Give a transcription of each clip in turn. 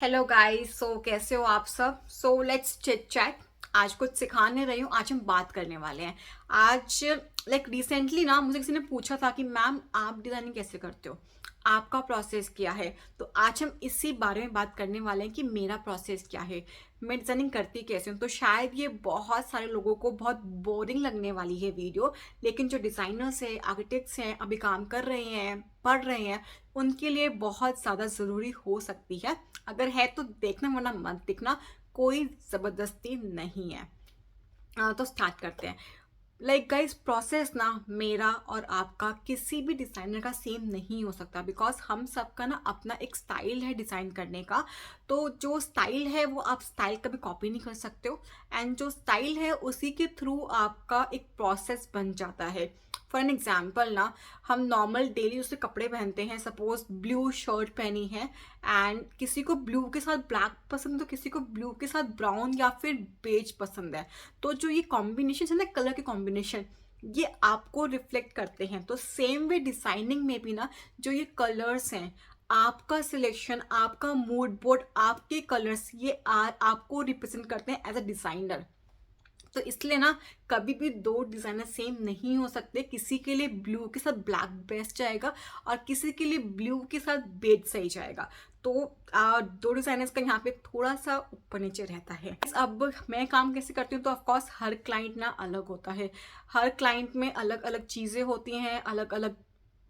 Hello guys. कैसे हो आप सब? Let's chit chat. आज कुछ सिखाने रही हूँ, आज हम बात करने वाले हैं। आज रिसेंटली ना मुझे किसी ने पूछा था कि मैम आप डिजाइनिंग कैसे करते हो, आपका प्रोसेस क्या है। तो आज हम इसी बारे में बात करने वाले हैं कि मेरा प्रोसेस क्या है, मैं डिजाइनिंग करती कैसे हूँ। तो शायद ये बहुत सारे लोगों को बहुत बोरिंग लगने वाली है वीडियो, लेकिन जो डिजाइनर्स हैं, आर्किटेक्ट्स हैं, अभी काम कर रहे हैं, पढ़ रहे हैं, उनके लिए बहुत ज़्यादा ज़रूरी हो सकती है। अगर है तो देखना, वरना मत देखना, कोई ज़बरदस्ती नहीं है। तो स्टार्ट करते हैं। गाइस, प्रोसेस ना मेरा और आपका किसी भी डिज़ाइनर का सेम नहीं हो सकता, बिकॉज हम सबका ना अपना एक स्टाइल है डिज़ाइन करने का। तो जो स्टाइल है वो आप स्टाइल कभी कॉपी नहीं कर सकते हो, एंड जो स्टाइल है उसी के थ्रू आपका एक प्रोसेस बन जाता है। फॉर एन एग्जाम्पल ना, हम नॉर्मल डेली उससे कपड़े पहनते हैं, सपोज ब्लू शर्ट पहनी है, एंड किसी को ब्लू के साथ ब्लैक पसंद है, तो किसी को ब्लू के साथ ब्राउन या फिर बेज पसंद है। तो जो ये कॉम्बिनेशन है ना, कलर के कॉम्बिनेशन, ये आपको रिफ्लेक्ट करते हैं। तो सेम वे डिजाइनिंग में भी ना, जो ये कलर्स हैं, आपका सिलेक्शन, आपका मूड बोर्ड, आपके कलर्स, ये आपको रिप्रेजेंट करते हैं एज अ डिजाइनर। तो इसलिए ना, कभी भी दो डिजाइनर सेम नहीं हो सकते। किसी के लिए ब्लू के साथ ब्लैक बेस्ट जाएगा और किसी के लिए ब्लू के साथ बेज सही जाएगा। तो दो डिजाइनर्स का यहाँ पे थोड़ा सा ऊपर नीचे रहता है। अब मैं काम कैसे करती हूँ, तो ऑफकोर्स हर क्लाइंट ना अलग होता है। हर क्लाइंट में अलग अलग चीज़ें होती हैं, अलग अलग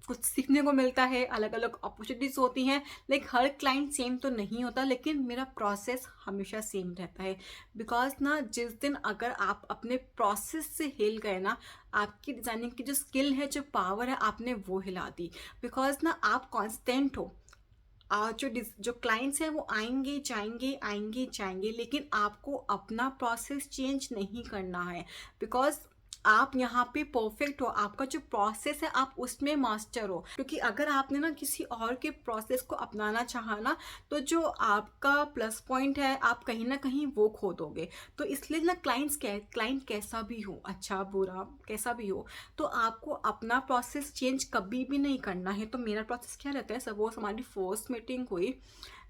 कुछ सीखने को मिलता है, अलग अलग अपॉर्चुनिटीज होती हैं। हर क्लाइंट सेम तो नहीं होता, लेकिन मेरा प्रोसेस हमेशा सेम रहता है। बिकॉज ना, जिस दिन अगर आप अपने प्रोसेस से हिल गए ना, आपकी डिजाइनिंग की जो स्किल है, जो पावर है, आपने वो हिला दी। बिकॉज ना, आप कॉन्स्टेंट हो। जो क्लाइंट्स हैं वो आएंगे जाएंगे, आएंगे जाएंगे, लेकिन आपको अपना प्रोसेस चेंज नहीं करना है। बिकॉज आप यहाँ पे परफेक्ट हो, आपका जो प्रोसेस है आप उसमें मास्टर हो। क्योंकि अगर आपने ना किसी और के प्रोसेस को अपनाना चाहा ना, तो जो आपका प्लस पॉइंट है आप कहीं ना कहीं वो खो दोगे। तो इसलिए ना, क्लाइंट कैसा भी हो, अच्छा बुरा कैसा भी हो, तो आपको अपना प्रोसेस चेंज कभी भी नहीं करना है। तो मेरा प्रोसेस क्या रहता है, सपोज हमारी फर्स्ट मीटिंग हुई,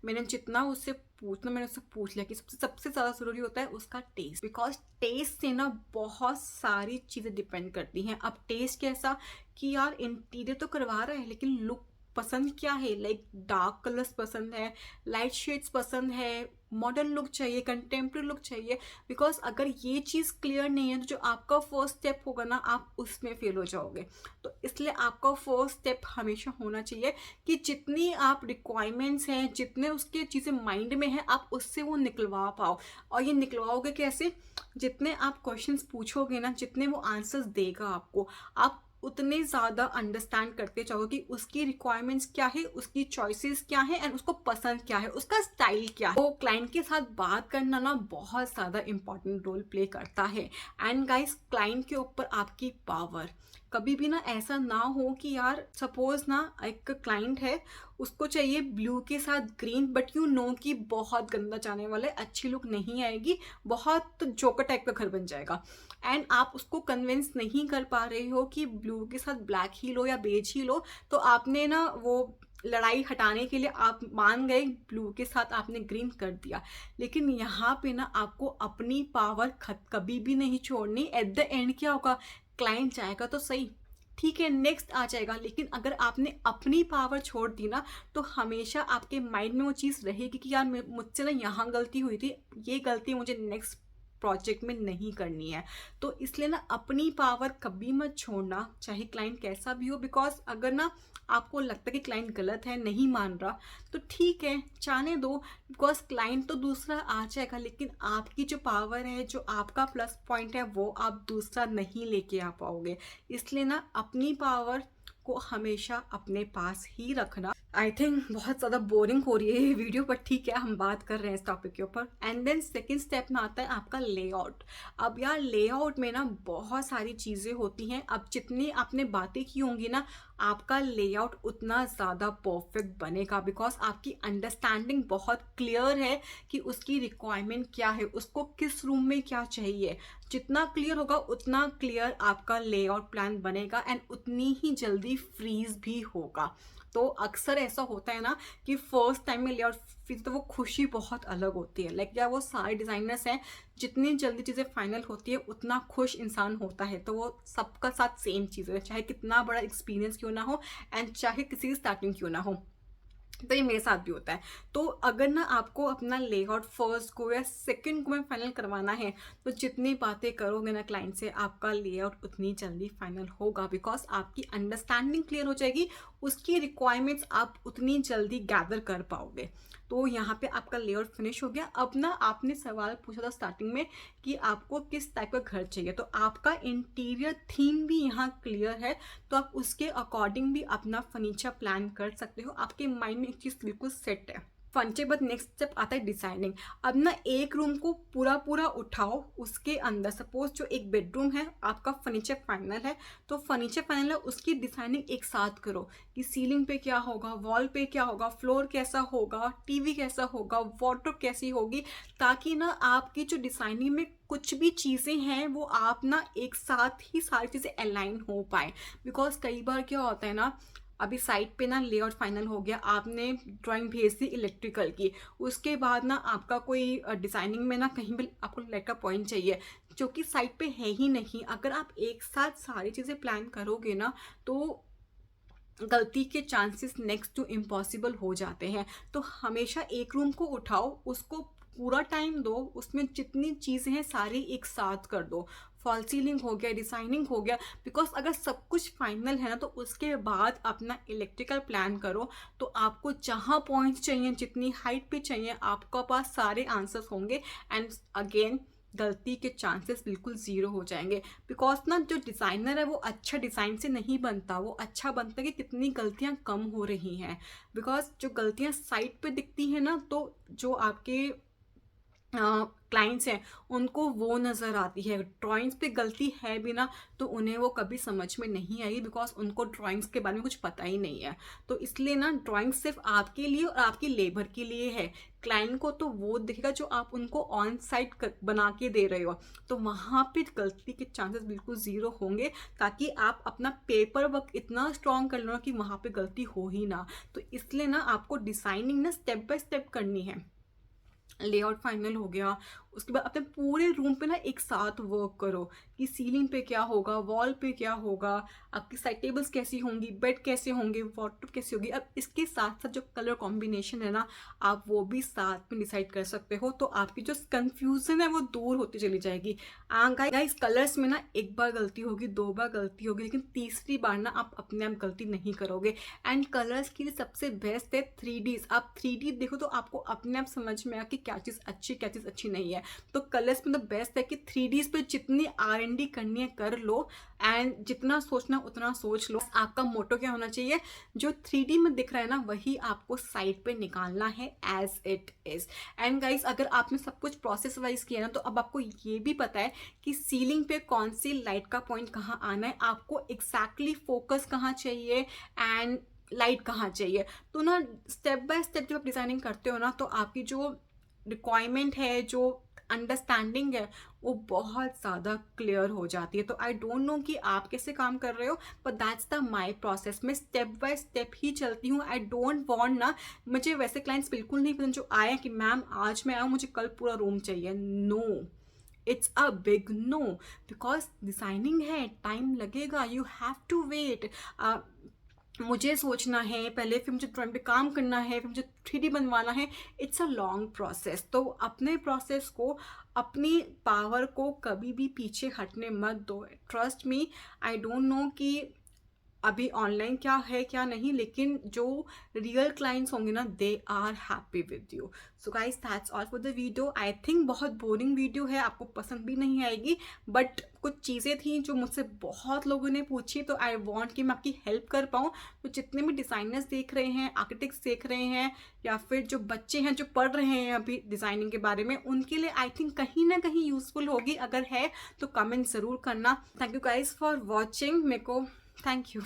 मैंने जितना उससे पूछना मैंने उससे पूछ लिया कि सबसे सबसे ज़्यादा ज़रूरी होता है उसका टेस्ट। बिकॉज टेस्ट से ना बहुत सारी चीज़ें डिपेंड करती हैं। अब टेस्ट कैसा, कि यार इंटीरियर तो करवा रहा है, लेकिन लुक पसंद क्या है। डार्क कलर्स पसंद है, लाइट शेड्स पसंद है, मॉडर्न लुक चाहिए, कंटेम्प्रेरी लुक चाहिए। बिकॉज अगर ये चीज़ क्लियर नहीं है, तो जो आपका फर्स्ट स्टेप होगा ना, आप उसमें फेल हो जाओगे। तो इसलिए आपका फर्स्ट स्टेप हमेशा होना चाहिए कि जितनी आप रिक्वायरमेंट्स हैं, जितने उसके चीज़ें माइंड में हैं, आप उससे वो निकलवा पाओ। और ये निकलवाओगे कैसे? जितने आप क्वेश्चंस पूछोगे ना, जितने वो आंसर्स देगा आपको, आप उतने ज़्यादा अंडरस्टैंड करते जाओगे कि उसकी रिक्वायरमेंट्स क्या है, उसकी चॉइसेस क्या है, एंड उसको पसंद क्या है, उसका स्टाइल क्या है। तो क्लाइंट के साथ बात करना ना बहुत ज़्यादा इंपॉर्टेंट रोल प्ले करता है। एंड गाइस, क्लाइंट के ऊपर आपकी पावर। कभी भी ना ऐसा ना हो कि यार, सपोज ना एक क्लाइंट है, उसको चाहिए ब्लू के साथ ग्रीन, बट यू नो कि बहुत गंदा जाने वाला है, अच्छी लुक नहीं आएगी, बहुत जोकर टाइप का घर बन जाएगा। एंड आप उसको कन्विंस नहीं कर पा रहे हो कि ब्लू के साथ ब्लैक ही लो या बेज ही लो। तो आपने ना वो लड़ाई हटाने के लिए आप मान गए, ब्लू के साथ आपने ग्रीन कर दिया। लेकिन यहाँ पे ना, आपको अपनी पावर कभी भी नहीं छोड़नी। एट द एंड क्या होगा, क्लाइंट जाएगा तो सही, ठीक है, नेक्स्ट आ जाएगा, लेकिन अगर आपने अपनी पावर छोड़ दी ना, तो हमेशा आपके माइंड में वो चीज़ रहेगी कि यार मुझसे ना यहाँ गलती हुई थी, ये गलती मुझे नेक्स्ट प्रोजेक्ट में नहीं करनी है। तो इसलिए ना, अपनी पावर कभी मत छोड़ना, चाहे क्लाइंट कैसा भी हो। बिकॉज अगर ना आपको लगता है कि क्लाइंट गलत है, नहीं मान रहा, तो ठीक है, जाने दो। बिकॉज क्लाइंट तो दूसरा आ जाएगा, लेकिन आपकी जो पावर है, जो आपका प्लस पॉइंट है, वो आप दूसरा नहीं लेके आ पाओगे। इसलिए ना, अपनी पावर को हमेशा अपने पास ही रखना। आई थिंक बहुत ज़्यादा बोरिंग हो रही है ये वीडियो, बट ठीक है, हम बात कर रहे हैं इस टॉपिक के ऊपर। एंड देन सेकेंड स्टेप में आता है आपका लेआउट। अब यार, लेआउट में ना बहुत सारी चीज़ें होती हैं। अब जितनी आपने बातें की होंगी ना, आपका लेआउट उतना ज़्यादा परफेक्ट बनेगा। बिकॉज आपकी अंडरस्टैंडिंग बहुत क्लियर है कि उसकी रिक्वायरमेंट क्या है, उसको किस रूम में क्या चाहिए। जितना क्लियर होगा, उतना क्लियर आपका लेआउट प्लान बनेगा, एंड उतनी ही जल्दी फ्रीज भी होगा। तो अक्सर ऐसा होता है ना कि फर्स्ट टाइम में लेआउट फिर तो वो खुशी बहुत अलग होती है। लाइक या वो सारे डिज़ाइनर्स हैं, जितनी जल्दी चीज़ें फाइनल होती है उतना खुश इंसान होता है। तो वो सबका साथ सेम चीज़ है, चाहे कितना बड़ा एक्सपीरियंस क्यों ना हो एंड चाहे किसी की स्टार्टिंग क्यों ना हो। तो ये मेरे साथ भी होता है। तो अगर ना आपको अपना लेआउट फर्स्ट को या सेकंड को में फाइनल करवाना है, तो जितनी बातें करोगे ना क्लाइंट से, आपका लेआउट उतनी जल्दी फाइनल होगा, बिकॉज आपकी अंडरस्टैंडिंग क्लियर हो जाएगी, उसकी रिक्वायरमेंट्स आप उतनी जल्दी गैदर कर पाओगे। तो यहाँ पे आपका लेआउट फिनिश हो गया। अब ना आपने सवाल पूछा था स्टार्टिंग में कि आपको किस टाइप का घर चाहिए, तो आपका इंटीरियर थीम भी यहाँ क्लियर है, तो आप उसके अकॉर्डिंग भी अपना फर्नीचर प्लान कर सकते हो। आपके माइंड में एक चीज़ बिल्कुल सेट है। फर्नीचर बाद नेक्स्ट स्टेप आता है डिजाइनिंग। अब ना एक रूम को पूरा पूरा उठाओ, उसके अंदर सपोज जो एक बेडरूम है आपका फर्नीचर फाइनल है, तो फर्नीचर फाइनल है उसकी डिजाइनिंग एक साथ करो कि सीलिंग पे क्या होगा, वॉल पे क्या होगा, फ्लोर कैसा होगा, टीवी कैसा होगा, वार्डरोब कैसी होगी, ताकि ना आपकी जो डिजाइनिंग में कुछ भी चीज़ें हैं वो आप ना एक साथ ही सारी चीज़ें अलाइन हो पाए। बिकॉज कई बार क्या होता है ना, अभी साइट पे ना लेआउट फाइनल हो गया, आपने ड्राइंग भेज दी इलेक्ट्रिकल की, उसके बाद ना आपका कोई डिज़ाइनिंग में ना कहीं भी आपको लाइट का पॉइंट चाहिए जो कि साइट पे है ही नहीं। अगर आप एक साथ सारी चीज़ें प्लान करोगे ना, तो गलती के चांसेस नेक्स्ट टू इम्पॉसिबल हो जाते हैं। तो हमेशा एक रूम को उठाओ, उसको पूरा टाइम दो, उसमें जितनी चीज़ें हैं सारी एक साथ कर दो। फॉल सीलिंग हो गया, डिज़ाइनिंग हो गया, बिकॉज अगर सब कुछ फाइनल है ना, तो उसके बाद अपना इलेक्ट्रिकल प्लान करो। तो आपको जहाँ पॉइंट्स चाहिए, जितनी हाइट पे चाहिए, आपका पास सारे आंसर्स होंगे एंड अगेन गलती के चांसेस बिल्कुल ज़ीरो हो जाएंगे। बिकॉज ना जो डिज़ाइनर है वो अच्छा डिज़ाइन से नहीं बनता, वो अच्छा बनता है कि कितनी गलतियाँ कम हो रही हैं। बिकॉज जो गलतियाँ साइट पे दिखती हैं ना, तो जो आपके क्लाइंट्स हैं उनको वो नज़र आती है। ड्राइंग्स पे गलती है भी ना, तो उन्हें वो कभी समझ में नहीं आई, बिकॉज उनको ड्राइंग्स के बारे में कुछ पता ही नहीं है। तो इसलिए ना ड्राइंग सिर्फ आपके लिए और आपकी लेबर के लिए है। क्लाइंट को तो वो दिखेगा जो आप उनको ऑन साइट बना के दे रहे हो, तो वहाँ पे गलती के चांसेस बिल्कुल ज़ीरो होंगे, ताकि आप अपना पेपर वर्क इतना स्ट्रॉन्ग कर लो ना कि वहाँ पे गलती हो ही ना। तो इसलिए ना आपको डिज़ाइनिंग ना स्टेप बाय स्टेप करनी है। लेआउट फाइनल हो गया, उसके बाद अपने पूरे रूम पे ना एक साथ वर्क करो कि सीलिंग पे क्या होगा, वॉल पे क्या होगा, आपकी साइड टेबल्स कैसी होंगी, बेड कैसे होंगे, वार्डरोब कैसी होगी। अब इसके साथ साथ जो कलर कॉम्बिनेशन है ना, आप वो भी साथ में डिसाइड कर सकते हो, तो आपकी जो कंफ्यूजन है वो दूर होती चली जाएगी। गाइस कलर्स में ना एक बार गलती होगी, दो बार गलती होगी, लेकिन तीसरी बार ना आप अपने आप गलती नहीं करोगे। एंड कलर्स के लिए सबसे बेस्ट है 3Ds। आप 3D देखो तो आपको अपने आप समझ में आया कि क्या चीज़ अच्छी क्या चीज़ अच्छी नहीं है। तो कलर्स में तो बेस्ट है कि 3Ds पे जितनी R&D करनी है कर लो, एंड जितना सोचना उतना सोच लो। आपका मोटो क्या होना चाहिए, जो 3D में दिख रहा है ना वही आपको साइड पे निकालना है as it is. And guys अगर आपने सब कुछ प्रोसेस वाइज किया ना, तो अब आपको ये भी पता है कि सीलिंग पे कौन सी लाइट का पॉइंट कहाँ आना है, आपको एग्जैक्टली फोकस कहाँ चाहिए एंड लाइट कहाँ चाहिए। तो ना स्टेप बाय स्टेप जब आप डिजाइनिंग करते हो ना, तो आपकी जो रिक्वायरमेंट है, जो अंडरस्टैंडिंग है, वो बहुत ज़्यादा क्लियर हो जाती है। तो आई डोंट नो कि आप कैसे काम कर रहे हो, but that's the my process. मैं स्टेप बाय स्टेप ही चलती हूँ। आई डोंट वांट ना, मुझे वैसे क्लाइंट्स बिल्कुल नहीं पसंद जो आए कि मैम आज मैं आऊँ, मुझे कल पूरा रूम चाहिए। No, it's a big no, because designing है, टाइम लगेगा, यू हैव टू वेट। मुझे सोचना है पहले, फिर मुझे ड्राइंग पे काम करना है, फिर मुझे 3D बनवाना है। It's a long process. तो अपने प्रोसेस को, अपनी पावर को कभी भी पीछे हटने मत दो। Trust me, I don't know कि अभी ऑनलाइन क्या है क्या नहीं, लेकिन जो रियल क्लाइंट्स होंगे ना, they are happy with you. So guys that's all for the video. I think बहुत बोरिंग वीडियो है, आपको पसंद भी नहीं आएगी, बट कुछ चीज़ें थी जो मुझसे बहुत लोगों ने पूछी, तो आई वॉन्ट कि मैं आपकी हेल्प कर पाऊँ। तो जितने भी डिज़ाइनर्स देख रहे हैं, आर्किटेक्ट्स देख रहे हैं, या फिर जो बच्चे हैं जो पढ़ रहे हैं अभी डिज़ाइनिंग के बारे में, उनके लिए आई थिंक कहीं ना कहीं यूजफुल होगी। अगर है तो कमेंट ज़रूर करना। Thank you guys for watching. मेरे को थैंक यू।